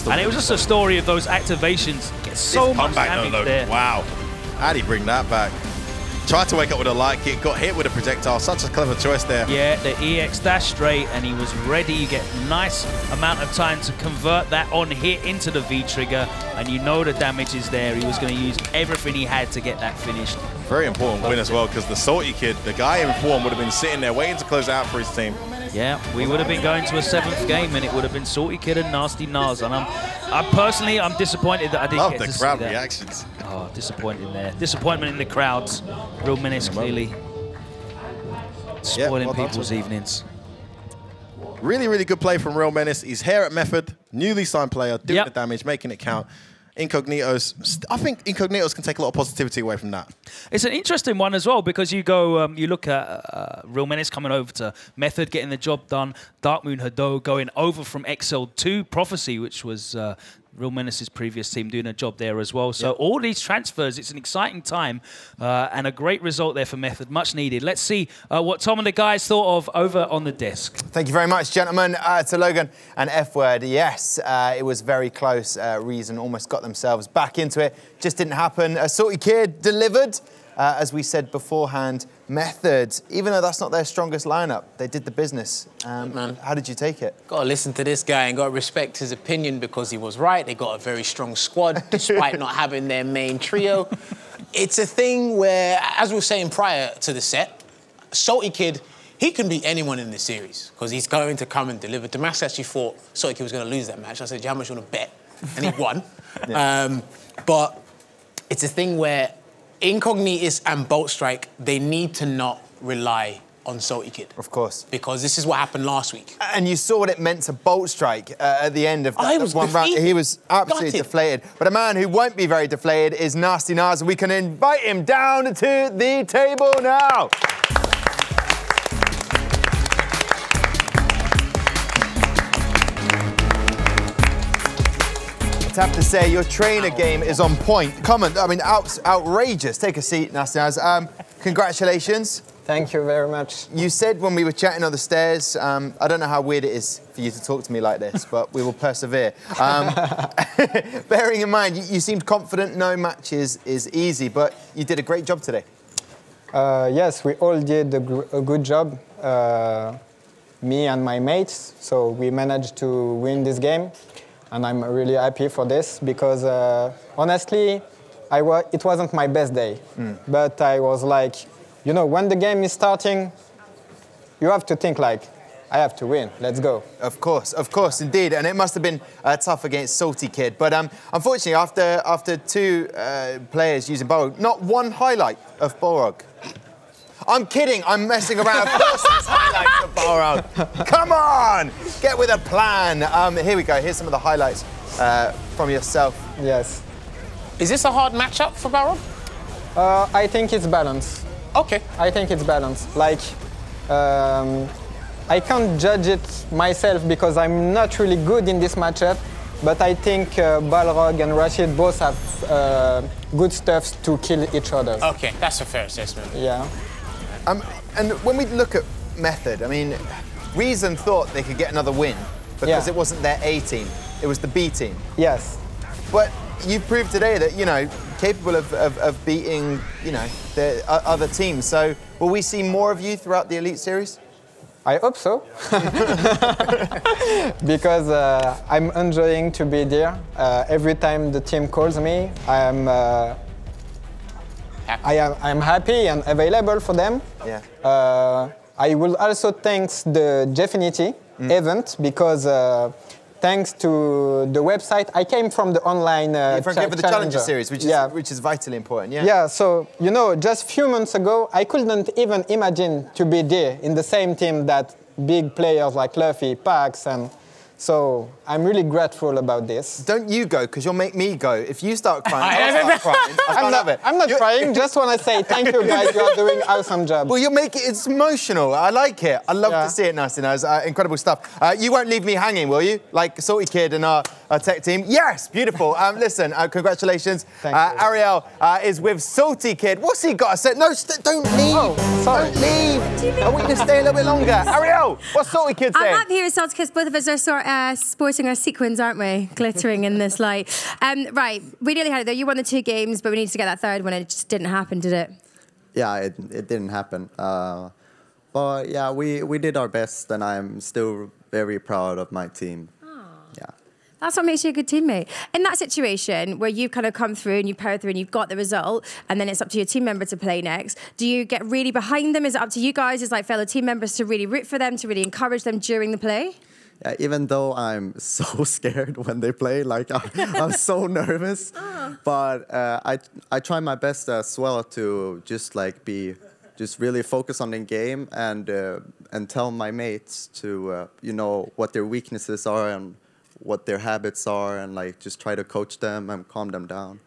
And it was just a story of those activations. Get so much damage there. Wow. How'd he bring that back? Tried to wake up with a light kick, got hit with a projectile. Such a clever choice there. Yeah, the EX dash straight, and he was ready. You get nice amount of time to convert that on hit into the V-trigger, and you know the damage is there. He was going to use everything he had to get that finished. Very important win as well, because the Saltykid, the guy in form, would have been sitting there waiting to close out for his team. Yeah, we would have been going to a 7th game, and it would have been Saltykid and Nasty Nas. And I'm personally disappointed that I didn't get to see that. Love the crowd reactions. Oh, disappointing there. Disappointment in the crowds. RealMenace clearly spoiling people's evenings. Really, really good play from RealMenace. He's here at Method, newly signed player, doing the damage, making it count. Incognitus, I think Incognitus can take a lot of positivity away from that. It's an interesting one as well, because you go, you look at RealMenace coming over to Method, getting the job done. Dark Moon Hado going over from XL to Prophecy, which was RealMenace's previous team, doing a job there as well. So all these transfers, it's an exciting time and a great result there for Method, much needed. Let's see what Tom and the guys thought of over on the desk. Thank you very much, gentlemen. To Logan and F-Word, yes, it was very close. Reason almost got themselves back into it. Just didn't happen. Saltykid delivered. As we said beforehand, Method, even though that's not their strongest lineup, they did the business. How did you take it? Got to listen to this guy and got to respect his opinion, because he was right. They got a very strong squad, despite not having their main trio. It's a thing where, as we were saying prior to the set, Saltykid, he can beat anyone in the series, because he's going to come and deliver. Damascus actually thought Saltykid was going to lose that match. I said, how much you want to bet? And he won. But it's a thing where Incognitus and Boltstrike, they need to not rely on Saltykid. Of course. Because this is what happened last week. And you saw what it meant to Boltstrike at the end of that one round. He was absolutely deflated. But a man who won't be very deflated is Nasty Nas. We can invite him down to the table now. I have to say, your trainer game is on point. Comment, I mean, outrageous. Take a seat, Nasty Nas. Congratulations. Thank you very much. You said when we were chatting on the stairs, I don't know how weird it is for you to talk to me like this, but we will persevere. Bearing in mind, you seemed confident, no match is easy, but you did a great job today. Yes, we all did a good job, me and my mates, so we managed to win this game. And I'm really happy for this, because honestly, it wasn't my best day. But I was like, you know, when the game is starting, you have to think like, I have to win, let's go. Of course, indeed. And it must have been tough against Saltykid. But unfortunately, after two players using Balrog, not one highlight of Balrog. I'm kidding, I'm messing around. Of course there's highlights of Balrog. Come on, get with a plan. Here we go, here's some of the highlights from yourself. Yes. Is this a hard matchup for Balrog? I think it's balanced. Okay. I think it's balanced. Like, I can't judge it myself because I'm not really good in this matchup, but I think Balrog and Rashid both have good stuff to kill each other. Okay, that's a fair assessment. Yeah. And when we look at Method, I mean, Reason thought they could get another win because it wasn't their A team, it was the B team. Yes. But you've proved today that, you know, capable of beating, you know, the other teams. So will we see more of you throughout the Elite Series? I hope so. Because I'm enjoying to be there. Every time the team calls me, I'm I'm happy and available for them. Yeah. I will also thank the Gfinity event because thanks to the website, I came from the online the Challenger series, which is vitally important. Yeah. Yeah. So you know, just a few months ago, I couldn't even imagine to be there in the same team that big players like Luffy, Pax, and. So I'm really grateful about this. Don't you go, because you'll make me go. If you start crying, I'll start crying. I can't have it. I'm not crying, just want to say thank you guys, you are doing an awesome job. Well, it's emotional. I like it. I love to see it, Nasty Nose. Incredible stuff. You won't leave me hanging, will you? Like Saltykid and our tech team? Yes, beautiful. Listen, congratulations. Thank you. Ariel is with Saltykid. What's he got to say? No, don't leave. Oh, sorry. Don't leave. I want you to stay a little bit longer. Ariel, what's Saltykid saying? I'm happy here with Saltykid. Both of us are sporting our sequins, aren't we? Glittering in this light. Right, we nearly had it though. You won the 2 games, but we needed to get that third one. It just didn't happen, did it? Yeah, it didn't happen. But yeah, we did our best, and I'm still very proud of my team. Yeah. That's what makes you a good teammate. In that situation where you've kind of come through and you powered through and you've got the result, and then it's up to your team member to play next, do you get really behind them? Is it up to you guys as like fellow team members to really root for them, to really encourage them during the play? Yeah, even though I'm so scared when they play, like I'm so nervous, but I try my best as well to just like just really focus on the game and tell my mates to you know what their weaknesses are and what their habits are, and like just try to coach them and calm them down.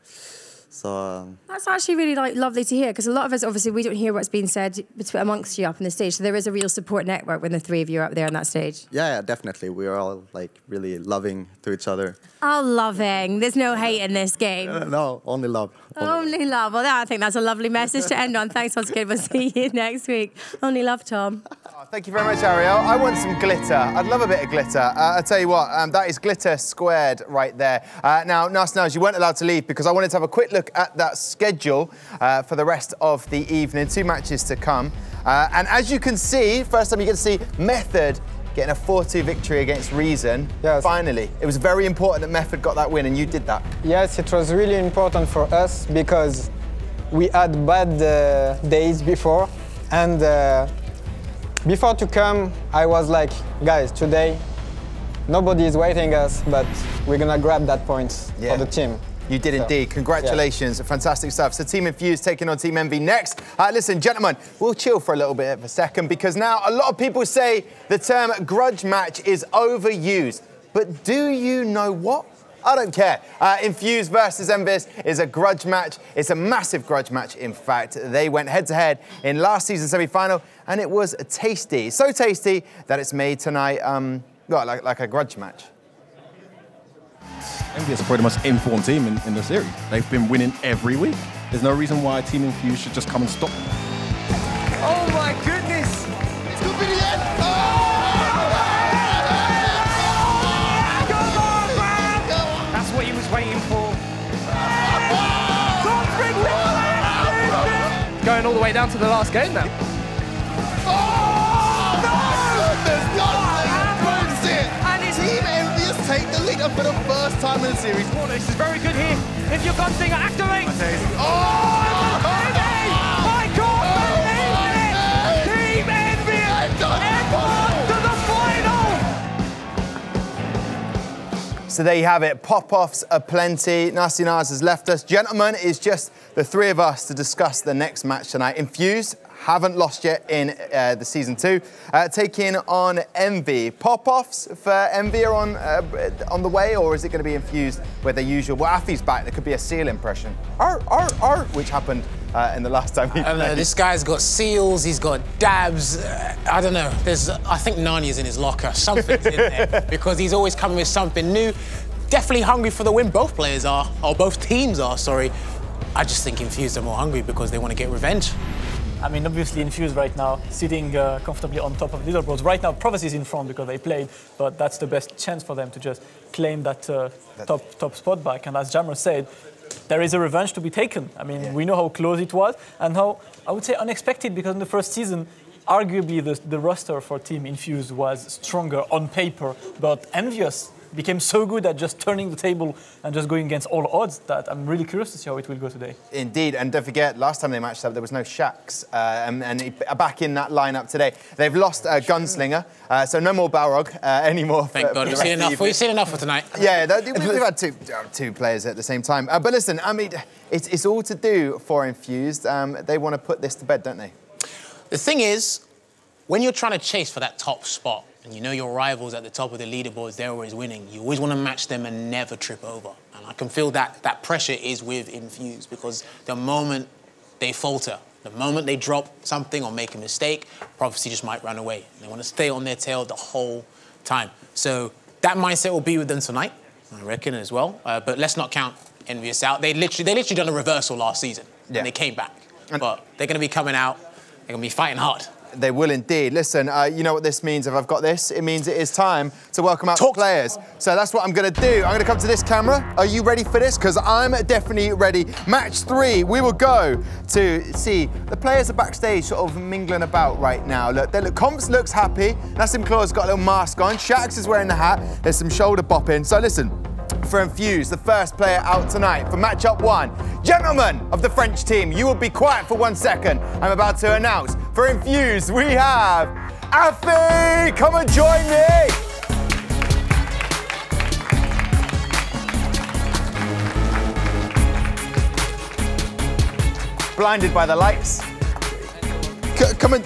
So that's actually really lovely to hear, because a lot of us, obviously, we don't hear what's being said amongst you up on the stage. So there is a real support network when the 3 of you are up there on that stage. Yeah, definitely. We are all like really loving to each other. Oh, loving. There's no hate in this game. No, only love. Only love. Well, I think that's a lovely message to end on. Thanks, Saltykid. We'll see you next week. Only love, Tom. Thank you very much, Ariel. I want some glitter. I'd love a bit of glitter. I'll tell you what, that is glitter squared right there. Now, Nasty Nose, you weren't allowed to leave because I wanted to have a quick look at that schedule for the rest of the evening. 2 matches to come. And as you can see, first time you get to see Method getting a 4-2 victory against Reason. Yes. Finally. It was very important that Method got that win, and you did that. Yes, it was really important for us because we had bad days before, and before to come, I was like, guys, today, nobody is waiting us, but we're gonna grab that point for the team. You did indeed. Congratulations. Fantastic stuff. So Team Infused taking on Team Envy next. Listen, gentlemen, we'll chill for a little bit of a second, because now a lot of people say the term grudge match is overused. But do you know what? I don't care. Infused versus Envious is a grudge match. It's a massive grudge match, in fact. They went head-to-head in last season's semi-final, and it was tasty. So tasty that it's made tonight, well, like a grudge match. Envious are probably the most informed team in the series. They've been winning every week. There's no reason why Team Infused should just come and stop. Oh my goodness! It's going to be the end! That's what he was waiting for. Going all the way down to the last game now. Team Envious take the lead up for the first time in the series. Oh, this is very good here. If your Gunslinger activates. Oh! My God! Team Envious! Edward to the final! So there you have it. Pop-offs aplenty. Nasty Nars has left us. Gentlemen, it's just the 3 of us to discuss the next match tonight. Infused haven't lost yet in the Season 2. Taking on Envy. Pop-offs for Envy are on the way, or is it going to be Infused where the usual... Well, Afi's back. There could be a seal impression. Which happened in the last time he played. I don't know. This guy's got seals. He's got dabs. I don't know. I think Narnia's in his locker. Something's in there because he's always coming with something new. Definitely hungry for the win. Both players are, or both teams are, sorry. I just think Infused are more hungry because they want to get revenge. I mean, obviously Infused right now, sitting comfortably on top of the leaderboards. Right now, Prophecy is in front because they played, but that's the best chance for them to just claim that top spot back. And as Jammer said, there is a revenge to be taken. I mean, we know how close it was and how, I would say, unexpected, because in the first season, arguably the roster for Team Infused was stronger on paper, but Envious became so good at just turning the table and just going against all odds that I'm really curious to see how it will go today. Indeed, and don't forget, last time they matched up, there was no Shax, back in that lineup today. They've lost Gunslinger, so no more Balrog anymore. Thank God, we've seen enough for tonight. Yeah, we've had two players at the same time. But listen, I mean, it's all to do for Infused. They want to put this to bed, don't they? The thing is, when you're trying to chase for that top spot, and you know your rivals at the top of the leaderboards, they're always winning, you always want to match them and never trip over. And I can feel that pressure is with Infused, because the moment they falter, the moment they drop something or make a mistake, Prophecy just might run away. They want to stay on their tail the whole time. So that mindset will be with them tonight, I reckon, as well. But let's not count Envious out. They literally done a reversal last season, and they came back. But they're going to be coming out, they're going to be fighting hard. They will indeed. Listen, you know what this means if I've got this? It means it is time to welcome out the players. So that's what I'm going to do. I'm going to come to this camera. Are you ready for this? Because I'm definitely ready. Match 3, we will go to see the players are backstage sort of mingling about right now. Look, Comps looks happy. Nassim Claw's got a little mask on. Shax is wearing the hat. There's some shoulder bopping. So listen, for Infused, the first player out tonight for matchup 1. Gentlemen of the French team, you will be quiet for 1 second. I'm about to announce, for Infused, we have Afi! Come and join me! Blinded by the lights. Come and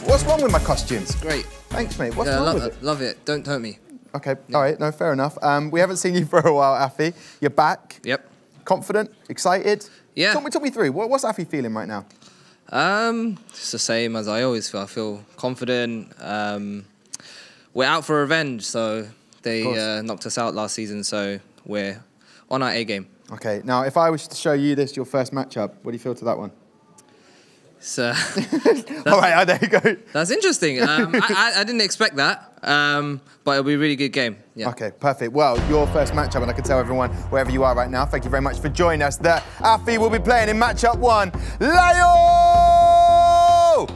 what's wrong with my costumes? Great. Thanks, mate. What's wrong with it? Love it. Don't hurt me. Okay, all right, no, fair enough. We haven't seen you for a while, Afi. You're back. Yep. Confident, excited? Yeah. Talk me through. What's Afi feeling right now? It's the same as I always feel. I feel confident. We're out for revenge, so they knocked us out last season, so we're on our A game. Okay, now if I was to show you this, your first matchup, what do you feel to that one? So, all right, there you go. That's interesting. I didn't expect that, but it'll be a really good game. Yeah. Okay, perfect. Well, your first matchup, and I can tell everyone, wherever you are right now, thank you very much for joining us. The Afi will be playing in matchup 1, Leo!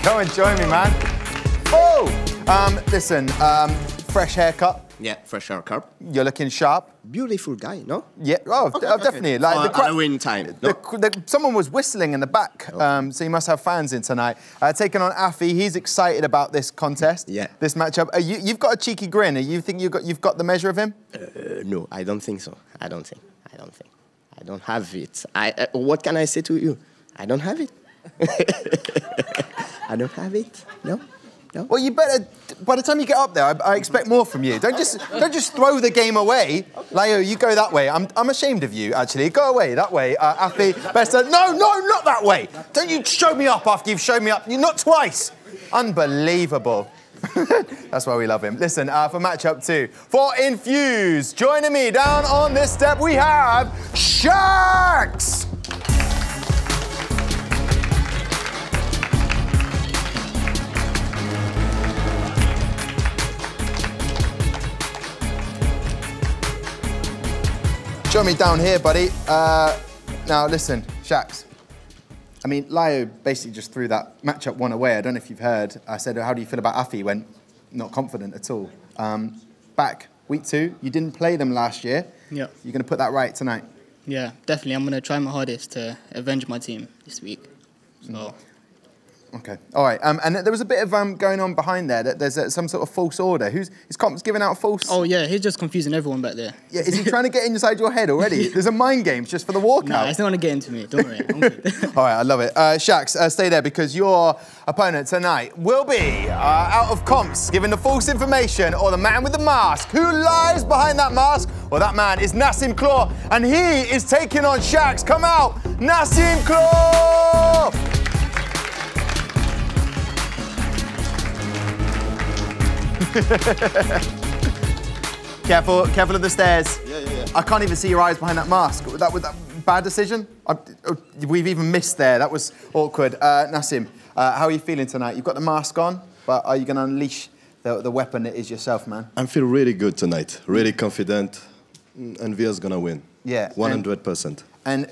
Come and join me, man. Oh! Listen, fresh haircut. Yeah, fresh haircut. You're looking sharp. Beautiful guy, no? Yeah, definitely. Okay. Like the Halloween time. No? Someone was whistling in the back, so you must have fans in tonight. Taking on Afi, he's excited about this contest. Yeah. This matchup. You've got a cheeky grin. You think you've got the measure of him? No, I don't think so. I don't think. I don't have it. What can I say to you? I don't have it. I don't have it. No. Well, you better. By the time you get up there, I expect more from you. Don't just throw the game away. Leo, you go that way. I'm ashamed of you, actually. Go away that way. Afi, better. No, not that way. Don't you show me up after you've shown me up. You're not twice. Unbelievable. That's why we love him. Listen, for matchup 2, for Infused, joining me down on this step, we have Shax. Show me down here, buddy. Now, listen, Shax. I mean, Leo basically just threw that matchup 1 away. I don't know if you've heard. I said, how do you feel about Afi? He went, not confident at all. Back, week 2, you didn't play them last year. Yeah. You're going to put that right tonight? Yeah, definitely. I'm going to try my hardest to avenge my team this week. So. Okay, all right. And there was a bit of going on behind there. That there's some sort of false order. Is Comps giving out false? Oh yeah, he's just confusing everyone back there. Yeah, is he trying to get inside your head already? There's a mind game just for the walkout. No, he's not going to get into me. Don't worry. I'm good. All right, I love it. Shax, stay there because your opponent tonight will be out of Comps, giving the false information, or the man with the mask. Who lies behind that mask? Well, that man is Nassim Claw, and he is taking on Shax. Come out, Nassim Claw! Careful of the stairs. Yeah. I can't even see your eyes behind that mask. Was that bad decision? We've even missed there. That was awkward. Nassim, how are you feeling tonight? You've got the mask on, but are you going to unleash the weapon that is yourself, man? I feel really good tonight. Really confident. Envia's gonna win. Yeah. 100%. And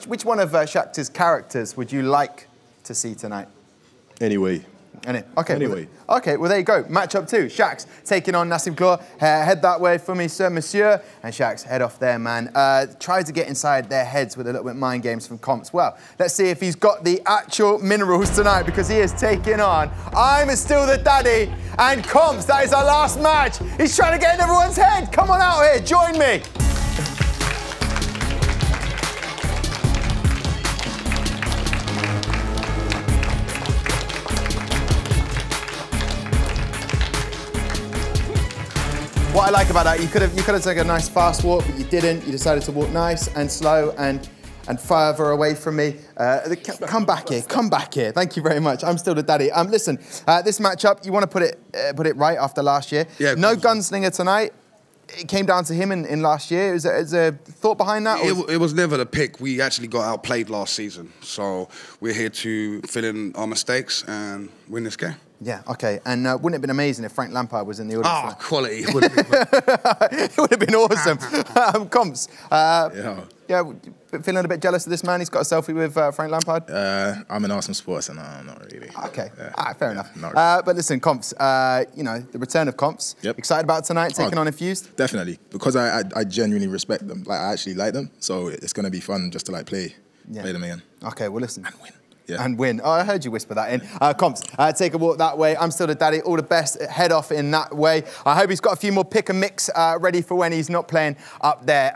which one of Shakhtar's characters would you like to see tonight? Anyway. Okay. Okay, well, there you go. Matchup 2. Shax taking on Nassim Claw. Head that way for me, sir, monsieur. And Shax, head off there, man. Tried to get inside their heads with a little bit of mind games from Comps. Well, let's see if he's got the actual minerals tonight, because he is taking on I'm Still the Daddy and Comps. That is our last match. He's trying to get in everyone's head. Come on out here. Join me. What I like about that, you could have taken a nice fast walk, but you didn't. You decided to walk nice and slow and further away from me. Come back here. Come back here. Thank you very much. I'm Still the Daddy. Listen, this matchup, you want to put it right after last year. Yeah. No gunslinger tonight. It came down to him in last year. Is there a thought behind that? It was never the pick. We actually got outplayed last season. So we're here to fill in our mistakes and win this game. Yeah, okay. And wouldn't it have been amazing if Frank Lampard was in the audience? Oh, quality. It would have been awesome. Comps. Yeah, feeling a bit jealous of this man. He's got a selfie with Frank Lampard. I'm in Arsenal Sports, and I'm not really. Okay, fair enough. But listen, Comps, you know, the return of Comps. Yep. Excited about tonight, taking on Infused? Definitely, because I genuinely respect them. Like, I actually like them, so it's going to be fun just to like play them again. Okay, well, listen. And win. Yeah. And win. Oh, I heard you whisper that in. Comps, take a walk that way. I'm Still the Daddy. All the best. Head off in that way. I hope he's got a few more pick and mix ready for when he's not playing up there.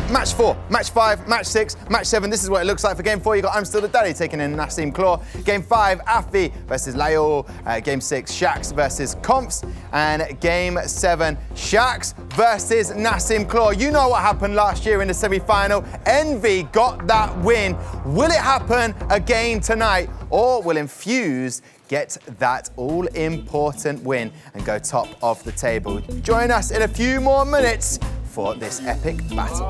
Match 4, Match 5, Match 6, Match 7. This is what it looks like for Game 4. You got I'm Still the Daddy taking in Nassim Claw. Game 5, Afi versus Layo. Game 6, Shax versus Comps. And Game 7, Shax versus Nassim Claw. You know what happened last year in the semi-final. Envy got that win. Will it happen again tonight? Or will Infused get that all-important win and go top of the table? Join us in a few more minutes for this epic battle.